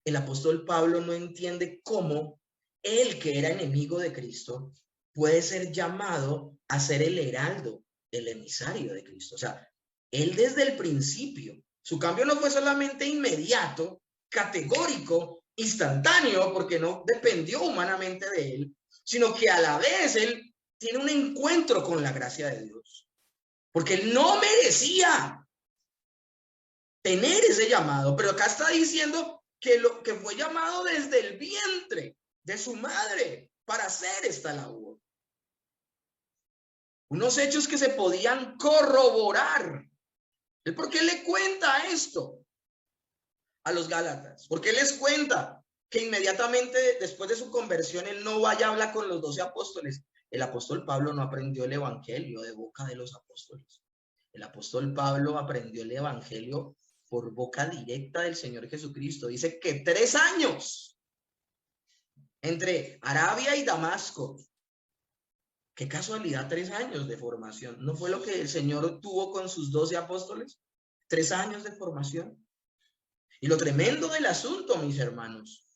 El apóstol Pablo no entiende cómo él, que era enemigo de Cristo, puede ser llamado a ser el heraldo, el emisario de Cristo. O sea, él desde el principio, su cambio no fue solamente inmediato, categórico, instantáneo, porque no dependió humanamente de él, sino que a la vez él tiene un encuentro con la gracia de Dios, porque él no merecía tener ese llamado, pero acá está diciendo que fue llamado desde el vientre de su madre para hacer esta labor. Unos hechos que se podían corroborar. ¿Por qué le cuenta esto a los Gálatas? ¿Por qué les cuenta que inmediatamente después de su conversión él no vaya a hablar con los 12 apóstoles? El apóstol Pablo no aprendió el evangelio de boca de los apóstoles. El apóstol Pablo aprendió el evangelio por boca directa del Señor Jesucristo. Dice que 3 años entre Arabia y Damasco. Qué casualidad, 3 años de formación. ¿No fue lo que el Señor tuvo con sus 12 apóstoles? 3 años de formación. Y lo tremendo del asunto, mis hermanos,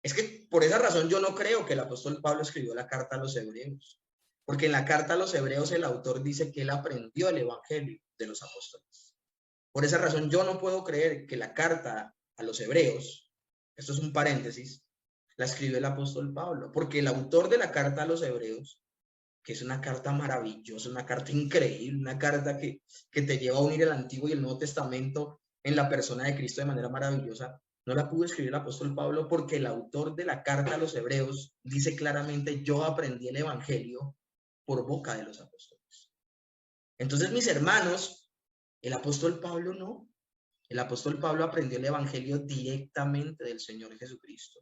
es que por esa razón yo no creo que el apóstol Pablo escribió la carta a los hebreos. Porque en la carta a los hebreos el autor dice que él aprendió el evangelio de los apóstoles. Por esa razón yo no puedo creer que la carta a los hebreos, esto es un paréntesis, la escribió el apóstol Pablo, porque el autor de la carta a los hebreos, que es una carta maravillosa, una carta increíble, una carta que te lleva a unir el Antiguo y el Nuevo Testamento en la persona de Cristo de manera maravillosa, no la pudo escribir el apóstol Pablo porque el autor de la carta a los hebreos dice claramente, yo aprendí el evangelio por boca de los apóstoles. Entonces, mis hermanos, el apóstol Pablo no. El apóstol Pablo aprendió el evangelio directamente del Señor Jesucristo.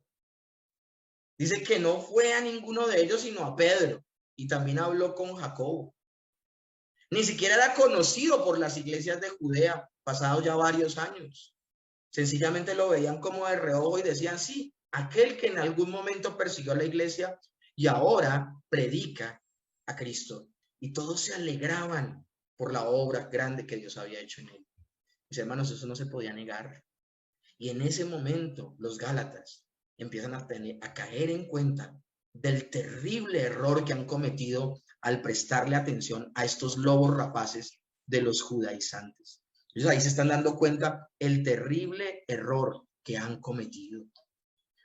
Dice que no fue a ninguno de ellos, sino a Pedro. Y también habló con Jacobo. Ni siquiera era conocido por las iglesias de Judea, pasados ya varios años. Sencillamente lo veían como de reojo y decían, sí, aquel que en algún momento persiguió a la iglesia y ahora predica a Cristo. Y todos se alegraban por la obra grande que Dios había hecho en él. Mis hermanos, eso no se podía negar. Y en ese momento los Gálatas empiezan a caer en cuenta del terrible error que han cometido al prestarle atención a estos lobos rapaces de los judaizantes. Entonces ahí se están dando cuenta el terrible error que han cometido.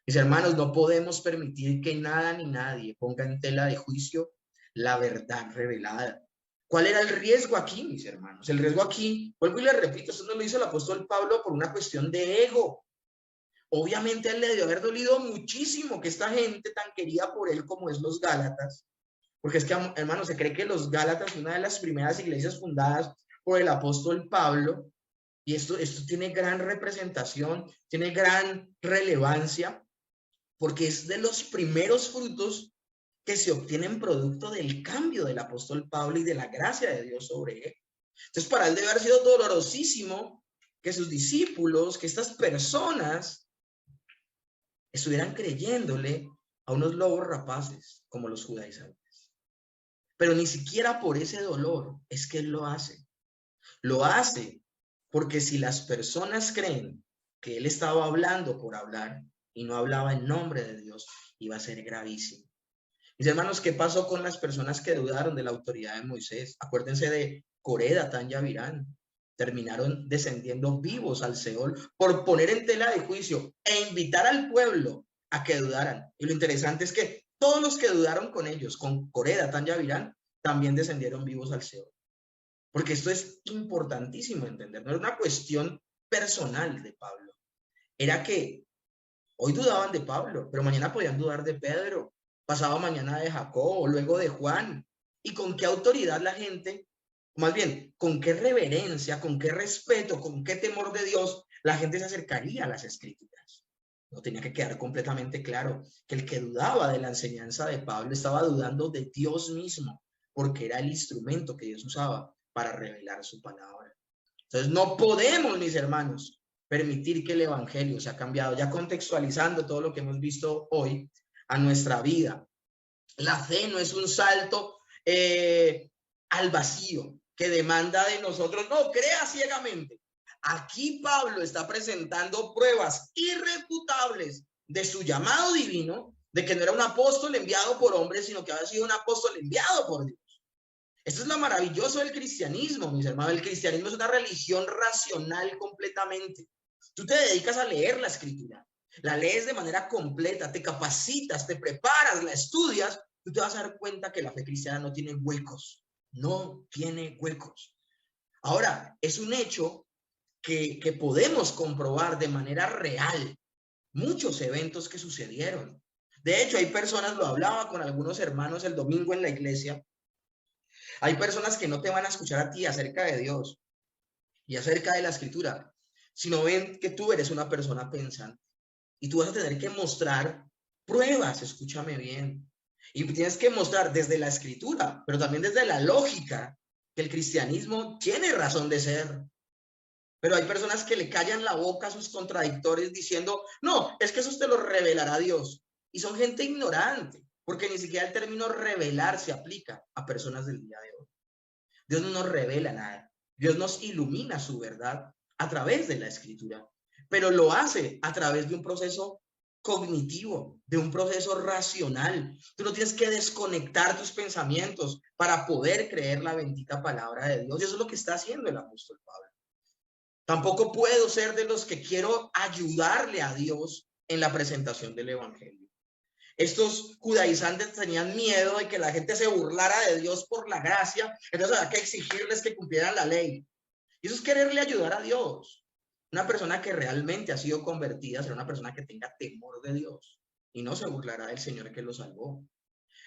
Mis hermanos, no podemos permitir que nada ni nadie ponga en tela de juicio la verdad revelada. ¿Cuál era el riesgo aquí, mis hermanos? El riesgo aquí, vuelvo y le repito, esto no lo hizo el apóstol Pablo por una cuestión de ego. Obviamente a él le debió haber dolido muchísimo que esta gente tan querida por él como es los Gálatas, porque es que, hermanos, se cree que los Gálatas, una de las primeras iglesias fundadas por el apóstol Pablo, y esto tiene gran representación, tiene gran relevancia, porque es de los primeros frutos que se obtienen producto del cambio del apóstol Pablo y de la gracia de Dios sobre él. Entonces, para él debe haber sido dolorosísimo que sus discípulos, que estas personas estuvieran creyéndole a unos lobos rapaces como los judaizantes. Pero ni siquiera por ese dolor es que él lo hace. Lo hace porque si las personas creen que él estaba hablando por hablar y no hablaba en nombre de Dios, iba a ser gravísimo. Mis hermanos, ¿qué pasó con las personas que dudaron de la autoridad de Moisés? Acuérdense de Coré, Datán y Abirán. Terminaron descendiendo vivos al Seol por poner en tela de juicio e invitar al pueblo a que dudaran. Y lo interesante es que todos los que dudaron con ellos, con Coré, Datán y Abirán, también descendieron vivos al Seol. Porque esto es importantísimo entender. No era una cuestión personal de Pablo. Era que hoy dudaban de Pablo, pero mañana podían dudar de Pedro, pasado mañana de Jacobo, luego de Juan. ¿Y con qué autoridad la gente, más bien, con qué reverencia, con qué respeto, con qué temor de Dios la gente se acercaría a las escrituras? No tenía que quedar completamente claro que el que dudaba de la enseñanza de Pablo estaba dudando de Dios mismo, porque era el instrumento que Dios usaba para revelar su palabra. Entonces no podemos, mis hermanos, permitir que el evangelio se ha cambiado, ya contextualizando todo lo que hemos visto hoy a nuestra vida. La fe no es un salto al vacío que demanda de nosotros, no, crea ciegamente. Aquí Pablo está presentando pruebas irrefutables de su llamado divino, de que no era un apóstol enviado por hombres, sino que había sido un apóstol enviado por Dios. Esto es lo maravilloso del cristianismo, mis hermanos. El cristianismo es una religión racional completamente. Tú te dedicas a leer la escritura, la lees de manera completa, te capacitas, te preparas, la estudias, tú te vas a dar cuenta que la fe cristiana no tiene huecos, no tiene huecos. Ahora, es un hecho que podemos comprobar de manera real muchos eventos que sucedieron. De hecho, hay personas, lo hablaba con algunos hermanos el domingo en la iglesia, hay personas que no te van a escuchar a ti acerca de Dios y acerca de la escritura, sino ven que tú eres una persona pensante y tú vas a tener que mostrar pruebas, escúchame bien, y tienes que mostrar desde la escritura, pero también desde la lógica, que el cristianismo tiene razón de ser. Pero hay personas que le callan la boca a sus contradictores diciendo, no, es que eso te lo revelará Dios. Y son gente ignorante, porque ni siquiera el término revelar se aplica a personas del día de hoy. Dios no nos revela nada. Dios nos ilumina su verdad a través de la escritura, pero lo hace a través de un proceso cognitivo, de un proceso racional. Tú no tienes que desconectar tus pensamientos para poder creer la bendita palabra de Dios. Y eso es lo que está haciendo el apóstol Pablo. Tampoco puedo ser de los que quiero ayudarle a Dios en la presentación del evangelio. Estos judaizantes tenían miedo de que la gente se burlara de Dios por la gracia, entonces había que exigirles que cumplieran la ley. Y eso es quererle ayudar a Dios. Una persona que realmente ha sido convertida será una persona que tenga temor de Dios y no se burlará del Señor que lo salvó.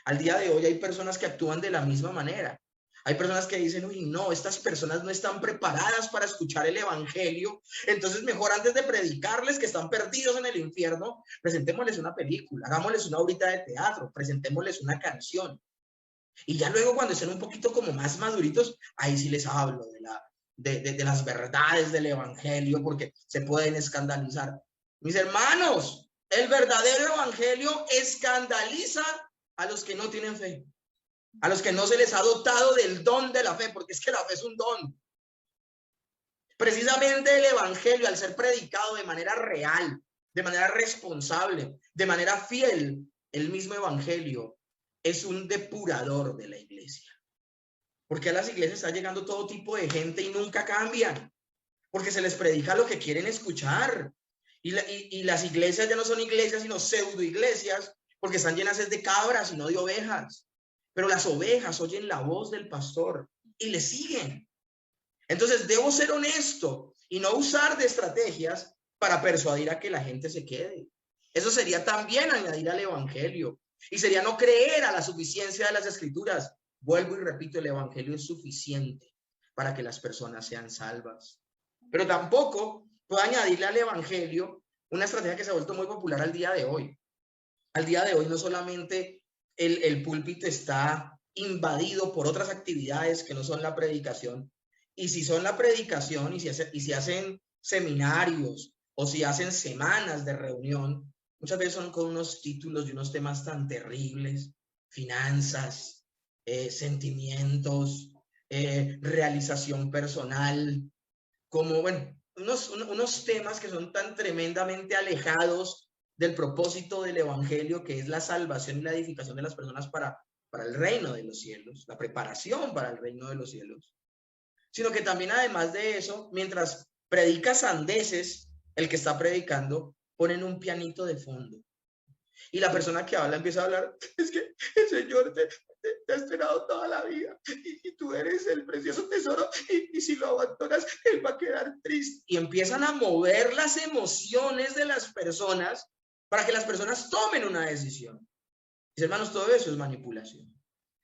Al día de hoy hay personas que actúan de la misma manera. Hay personas que dicen, uy, no, estas personas no están preparadas para escuchar el evangelio, entonces mejor antes de predicarles que están perdidos en el infierno, presentémosles una película, hagámosles una horita de teatro, presentémosles una canción. Y ya luego cuando estén un poquito como más maduritos, ahí sí les hablo de las verdades del evangelio porque se pueden escandalizar. Mis hermanos, el verdadero evangelio escandaliza a los que no tienen fe, a los que no se les ha dotado del don de la fe, porque es que la fe es un don. Precisamente el evangelio, al ser predicado de manera real, de manera responsable, de manera fiel, el mismo evangelio es un depurador de la iglesia. Porque a las iglesias está llegando todo tipo de gente y nunca cambian, porque se les predica lo que quieren escuchar. Y las iglesias ya no son iglesias, sino pseudo iglesias, porque están llenas de cabras y no de ovejas. Pero las ovejas oyen la voz del pastor y le siguen. Entonces debo ser honesto y no usar de estrategias para persuadir a que la gente se quede. Eso sería también añadir al evangelio y sería no creer a la suficiencia de las escrituras. Vuelvo y repito, el evangelio es suficiente para que las personas sean salvas. Pero tampoco puedo añadirle al evangelio una estrategia que se ha vuelto muy popular al día de hoy. Al día de hoy no solamente el púlpito está invadido por otras actividades que no son la predicación, y si son la predicación y si hacen seminarios o si hacen semanas de reunión, muchas veces son con unos títulos y unos temas tan terribles: finanzas, sentimientos, realización personal, como, bueno, unos temas que son tan tremendamente alejados del propósito del evangelio, que es la salvación y la edificación de las personas para el reino de los cielos, la preparación para el reino de los cielos. Sino que también, además de eso, mientras predica sandeces, el que está predicando ponen un pianito de fondo. Y la persona que habla empieza a hablar: es que el Señor te ha esperado toda la vida y tú eres el precioso tesoro y si lo abandonas, Él va a quedar triste. Y empiezan a mover las emociones de las personas para que las personas tomen una decisión. Mis hermanos, todo eso es manipulación.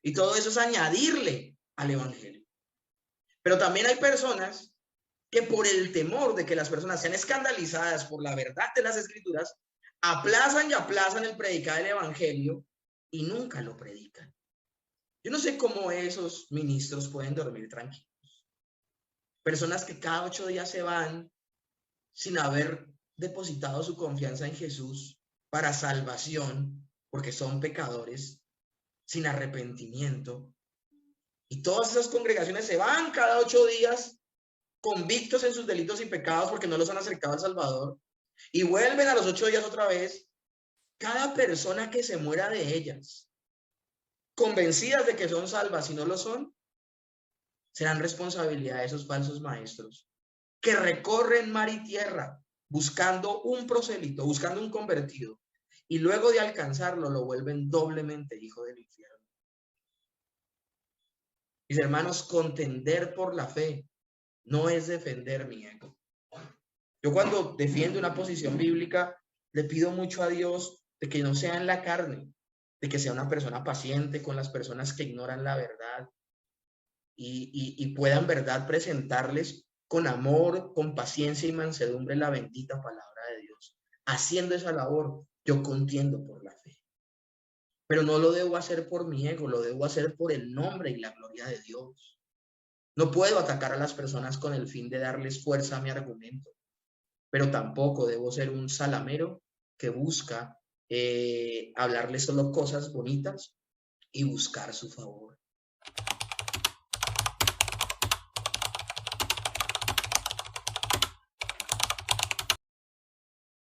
Y todo eso es añadirle al evangelio. Pero también hay personas que, por el temor de que las personas sean escandalizadas por la verdad de las escrituras, aplazan y aplazan el predicar el evangelio y nunca lo predican. Yo no sé cómo esos ministros pueden dormir tranquilos. Personas que cada 8 días se van sin haber depositado su confianza en Jesús para salvación, porque son pecadores, sin arrepentimiento. Y todas esas congregaciones se van cada 8 días convictos en sus delitos y pecados porque no los han acercado al Salvador, y vuelven a los 8 días otra vez. Cada persona que se muera de ellas, convencidas de que son salvas, si no lo son, serán responsabilidad de esos falsos maestros que recorren mar y tierra buscando un prosélito, buscando un convertido, y luego de alcanzarlo lo vuelven doblemente hijo del infierno. Mis hermanos, contender por la fe no es defender mi ego. Yo, cuando defiendo una posición bíblica, le pido mucho a Dios de que no sea en la carne, de que sea una persona paciente con las personas que ignoran la verdad y pueda en verdad presentarles con amor, con paciencia y mansedumbre la bendita palabra de Dios. Haciendo esa labor, yo contiendo por la fe. Pero no lo debo hacer por mi ego, lo debo hacer por el nombre y la gloria de Dios. No puedo atacar a las personas con el fin de darles fuerza a mi argumento, pero tampoco debo ser un salamero que busca hablarles solo cosas bonitas y buscar su favor.